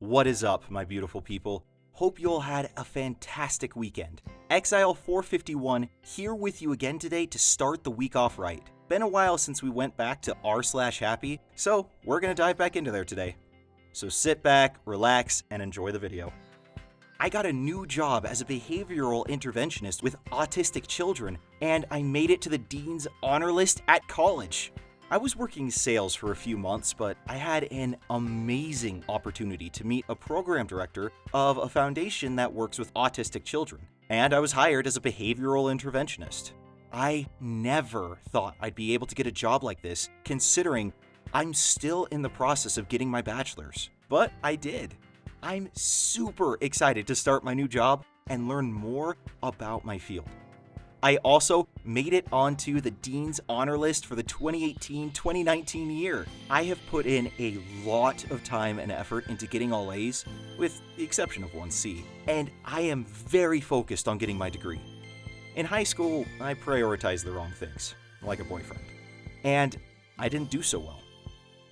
What is up, my beautiful people? Hope you all had a fantastic weekend. Exile451 here with you again today to start the week off right. Been a while since we went back to r/happy, so we're gonna dive back into there today. So sit back, relax, and enjoy the video. I got a new job as a behavioral interventionist with autistic children, and I made it to the Dean's Honor List at college. I was working sales for a few months, but I had an amazing opportunity to meet a program director of a foundation that works with autistic children, and I was hired as a behavioral interventionist. I never thought I'd be able to get a job like this, considering I'm still in the process of getting my bachelor's, but I did. I'm super excited to start my new job and learn more about my field. I also made it onto the Dean's Honor List for the 2018-2019 year. I have put in a lot of time and effort into getting all A's, with the exception of one C, and I am very focused on getting my degree. In high school, I prioritized the wrong things, like a boyfriend, and I didn't do so well.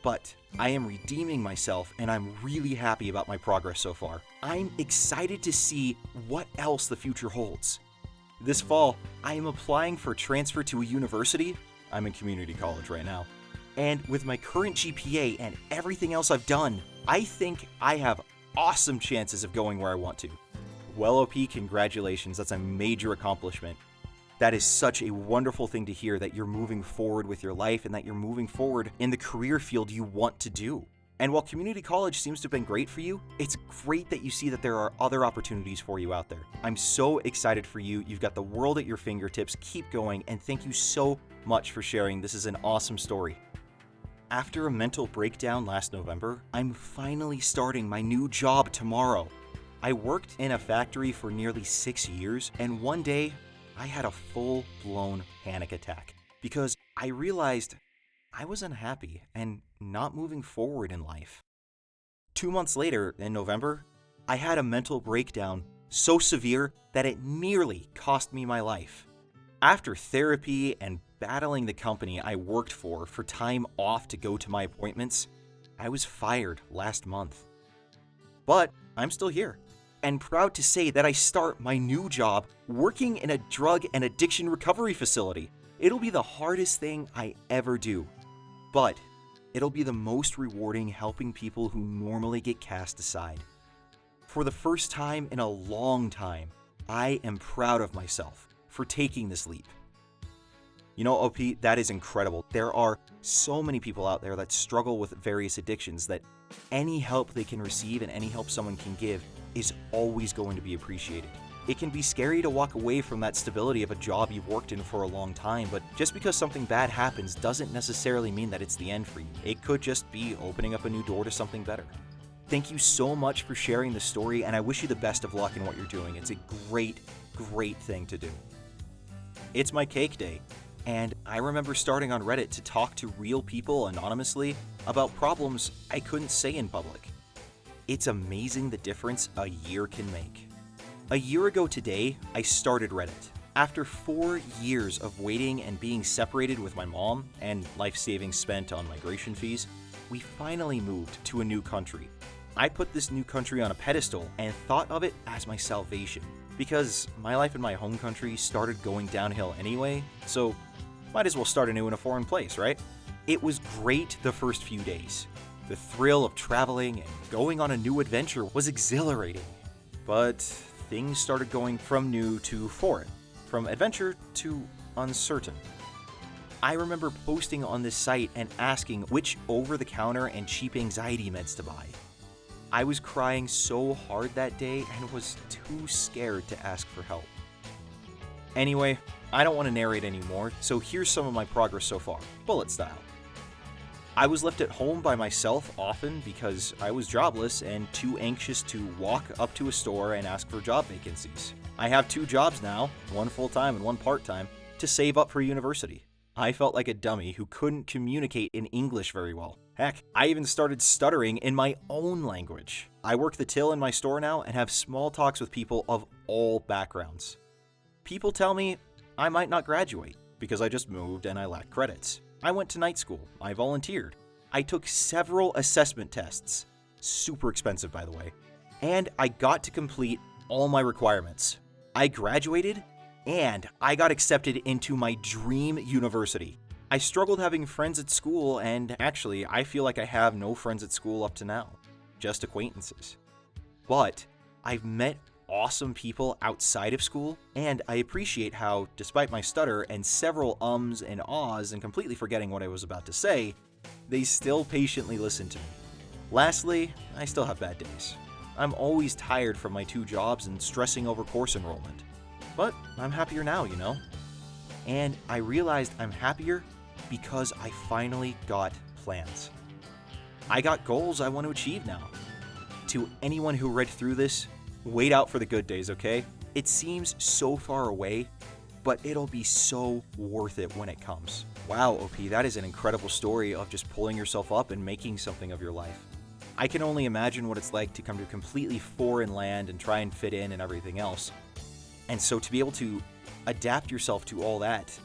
But I am redeeming myself, and I'm really happy about my progress so far. I'm excited to see what else the future holds. This fall, I am applying for transfer to a university. I'm in community college right now. And with my current GPA and everything else I've done, I think I have awesome chances of going where I want to. Well, OP, congratulations. That's a major accomplishment. That is such a wonderful thing to hear, that you're moving forward with your life and that you're moving forward in the career field you want to do. And while community college seems to have been great for you, it's great that you see that there are other opportunities for you out there. I'm so excited for you. You've got the world at your fingertips. Keep going, and thank you so much for sharing. This is an awesome story. After a mental breakdown last November, I'm finally starting my new job tomorrow. I worked in a factory for nearly 6 years, and one day I had a full-blown panic attack because I realized I was unhappy and not moving forward in life. 2 months later, in November, I had a mental breakdown so severe that it nearly cost me my life. After therapy and battling the company I worked for time off to go to my appointments, I was fired last month. But I'm still here, and proud to say that I start my new job working in a drug and addiction recovery facility. It'll be the hardest thing I ever do, but it'll be the most rewarding, helping people who normally get cast aside. For the first time in a long time, I am proud of myself for taking this leap. You know, OP, that is incredible. There are so many people out there that struggle with various addictions that any help they can receive and any help someone can give is always going to be appreciated. It can be scary to walk away from that stability of a job you've worked in for a long time, but just because something bad happens doesn't necessarily mean that it's the end for you. It could just be opening up a new door to something better. Thank you so much for sharing the story, and I wish you the best of luck in what you're doing. It's a great, great thing to do. It's my cake day, and I remember starting on Reddit to talk to real people anonymously about problems I couldn't say in public. It's amazing the difference a year can make. A year ago today, I started Reddit. After 4 years of waiting and being separated with my mom and life savings spent on migration fees, we finally moved to a new country. I put this new country on a pedestal and thought of it as my salvation, because my life in my home country started going downhill anyway, so might as well start anew in a foreign place, right? It was great the first few days. The thrill of traveling and going on a new adventure was exhilarating, but things started going from new to foreign, from adventure to uncertain. I remember posting on this site and asking which over-the-counter and cheap anxiety meds to buy. I was crying so hard that day and was too scared to ask for help. Anyway, I don't want to narrate anymore, so here's some of my progress so far, bullet style. I was left at home by myself often because I was jobless and too anxious to walk up to a store and ask for job vacancies. I have 2 jobs now, one full-time and one part-time, to save up for university. I felt like a dummy who couldn't communicate in English very well. Heck, I even started stuttering in my own language. I work the till in my store now and have small talks with people of all backgrounds. People tell me I might not graduate because I just moved and I lack credits. I went to night school. I volunteered. I took several assessment tests. super expensive by the way, and I got to complete all my requirements. I graduated, and I got accepted into my dream university. I struggled having friends at school, and actually, I feel like I have no friends at school up to now, just acquaintances. But I've met awesome people outside of school, and I appreciate how, despite my stutter and several ums and ahs and completely forgetting what I was about to say, they still patiently listen to me. Lastly, I still have bad days. I'm always tired from my 2 jobs and stressing over course enrollment. But I'm happier now, you know? And I realized I'm happier because I finally got plans. I got goals I want to achieve now. To anyone who read through this, wait out for the good days, okay? It seems so far away, but it'll be so worth it when it comes. Wow, OP, that is an incredible story of just pulling yourself up and making something of your life. I can only imagine what it's like to come to a completely foreign land and try and fit in and everything else. And so to be able to adapt yourself to all that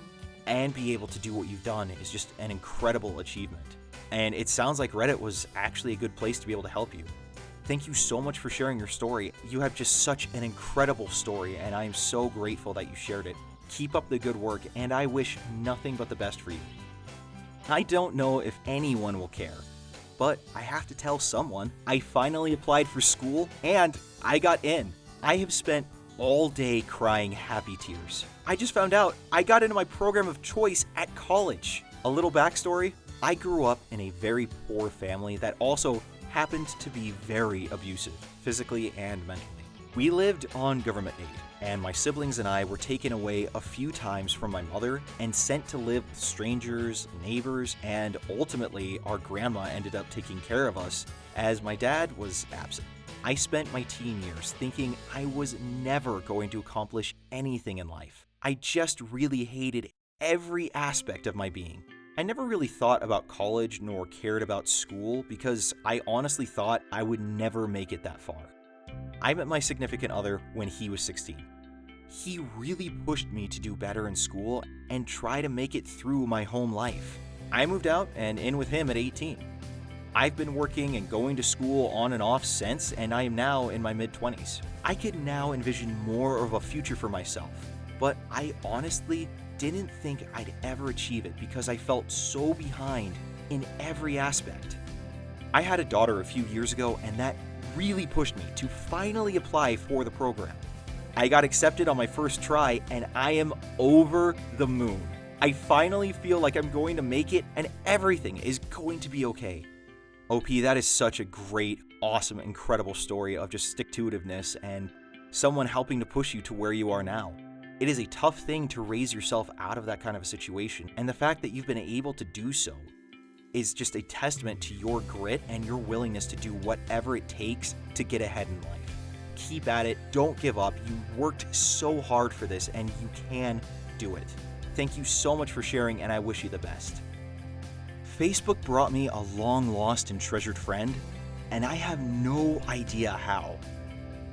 and be able to do what you've done is just an incredible achievement. And it sounds like Reddit was actually a good place to be able to help you. Thank you so much for sharing your story. You have just such an incredible story, and I am so grateful that you shared it. Keep up the good work, and I wish nothing but the best for you. I don't know if anyone will care, but I have to tell someone. I finally applied for school, and I got in. I have spent all day crying happy tears. I just found out I got into my program of choice at college. A little backstory, I grew up in a very poor family that also happened to be very abusive, physically and mentally. We lived on government aid, and my siblings and I were taken away a few times from my mother and sent to live with strangers, neighbors, and ultimately our grandma ended up taking care of us as my dad was absent. I spent my teen years thinking I was never going to accomplish anything in life. I just really hated every aspect of my being. I never really thought about college nor cared about school because I honestly thought I would never make it that far. I met my significant other when he was 16. He really pushed me to do better in school and try to make it through my home life. I moved out and in with him at 18. I've been working and going to school on and off since, and I am now in my mid-20s. I could now envision more of a future for myself, but I honestly didn't think I'd ever achieve it because I felt so behind in every aspect. I had a daughter a few years ago, and that really pushed me to finally apply for the program. I got accepted on my first try, and I am over the moon. I finally feel like I'm going to make it, and everything is going to be okay. OP, that is such a great, awesome, incredible story of just stick-to-itiveness and someone helping to push you to where you are now. It is a tough thing to raise yourself out of that kind of a situation, and the fact that you've been able to do so is just a testament to your grit and your willingness to do whatever it takes to get ahead in life. Keep at it, don't give up. You worked so hard for this, and you can do it. Thank you so much for sharing, and I wish you the best. Facebook brought me a long-lost and treasured friend, and I have no idea how.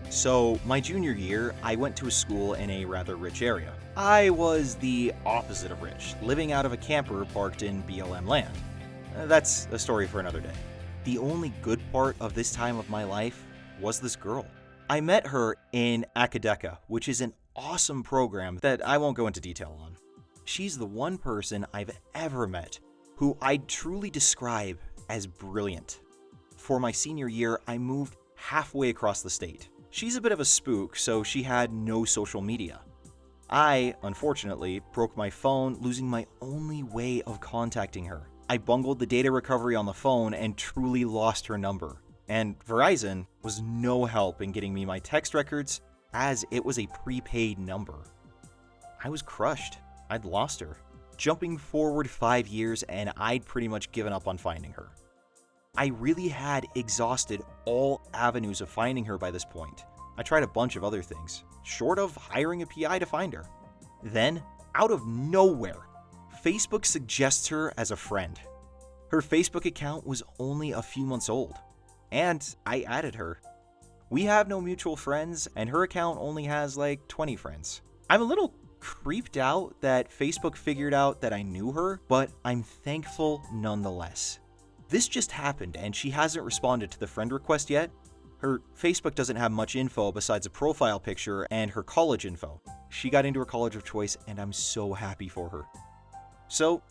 So, my junior year, I went to a school in a rather rich area. I was the opposite of rich, living out of a camper parked in BLM land. That's a story for another day. The only good part of this time of my life was this girl. I met her in Acadeka, which is an awesome program that I won't go into detail on. She's the one person I've ever met who I'd truly describe as brilliant. For my senior year, I moved halfway across the state. She's a bit of a spook, so she had no social media. I, unfortunately, broke my phone, losing my only way of contacting her. I bungled the data recovery on the phone and truly lost her number. And Verizon was no help in getting me my text records, as it was a prepaid number. I was crushed. I'd lost her. Jumping forward 5 years, and I'd pretty much given up on finding her. I really had exhausted all avenues of finding her by this point. I tried a bunch of other things, short of hiring a PI to find her. Then, out of nowhere, Facebook suggests her as a friend. Her Facebook account was only a few months old, and I added her. We have no mutual friends, and her account only has like 20 friends. I'm a little creeped out that Facebook figured out that I knew her, but I'm thankful nonetheless. This just happened and she hasn't responded to the friend request yet. Her Facebook doesn't have much info besides a profile picture and her college info. She got into her college of choice and I'm so happy for her. So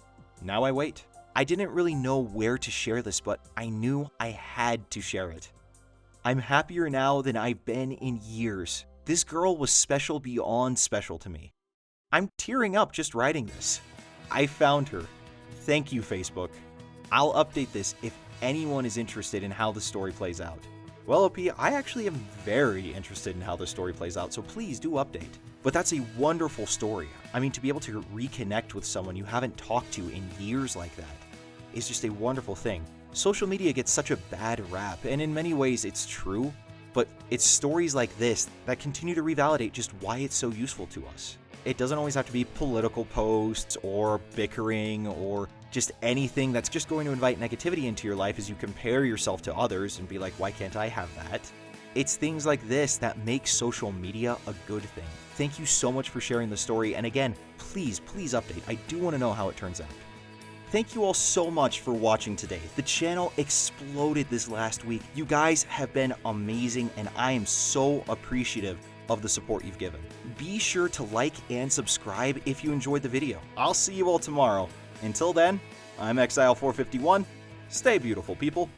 now I wait. I didn't really know where to share this, but I knew I had to share it. I'm happier now than I've been in years. This girl was special beyond special to me. I'm tearing up just writing this. I found her. Thank you, Facebook. I'll update this if anyone is interested in how the story plays out. Well, OP, I actually am very interested in how the story plays out, so please do update. But that's a wonderful story. I mean, to be able to reconnect with someone you haven't talked to in years like that is just a wonderful thing. Social media gets such a bad rap, and in many ways it's true, but it's stories like this that continue to revalidate just why it's so useful to us. It doesn't always have to be political posts or bickering or just anything that's just going to invite negativity into your life as you compare yourself to others and be like, why can't I have that? It's things like this that make social media a good thing. Thank you so much for sharing the story, and again, please update. I do want to know how it turns out. Thank you all so much for watching today. The channel exploded this last week. You guys have been amazing, and I am so appreciative of the support you've given. Be sure to like and subscribe if you enjoyed the video. I'll see you all tomorrow. Until then, I'm Exile451. Stay beautiful, people.